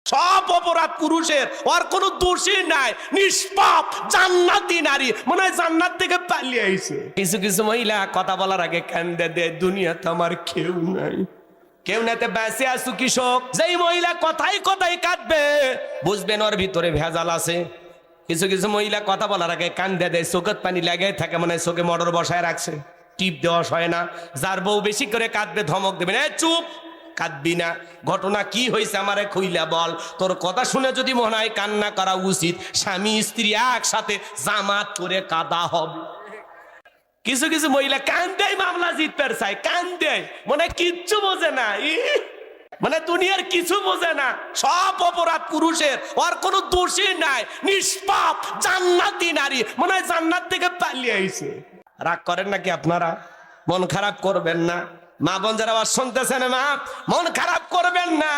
সব অপরাধ পুরুষের, ওর কোনো দোষই নাই, নিষ্পাপ জান্নাতি নারী, মনে হয় জান্নাত থেকে পালিয়ে আইছে। কিছু কিছু মহিলা কথা বলার আগে কান্দে দেয়, দুনিয়াতে আমার কেউ নাই, কেউ নাতে বেঁচে আসু কৃষক। যেই মহিলা কথাই কথাই কাঁদবে, বুঝবেন ওর ভিতরে ভেজাল আছে। কিছু কিছু মহিলা কথা বলার আগে কান্দে দেয়, চোখের পানি লাগাই থাকে, মানে চোখে মোটর বসায় রাখছে, টিপ দেওয়া হয় না। যার বউ বেশি করে কাঁদবে ধমক দেবেন, এ চুপ, কাঁদবি না, ঘটনা কি হয়েছে আমারে খুইলা বল। তোর কথা শুনে যদি মনে হয় কান্না করা উচিত, স্বামী স্ত্রী একসাথে জামাত করে কাঁদা হবে। কিছু কিছু মহিলা কান্দেই মামলা জিততে চায়, কান্দেই, মনে হয় কিচ্ছু বোঝে না, মানে দুনিয়ার কিছু বোঝে না, সব অপরাধ পুরুষের, ওর কোনো দোষই নাই, নিষ্পাপ জান্নাতি নারী, মনে হয় জান্নাত থেকে পালিয়ে আইছে। রাগ করেন নাকি আপনারা? মন খারাপ করবেন না, মা বোন যারা আবার শুনতেছেন, মা মন খারাপ করবেন না।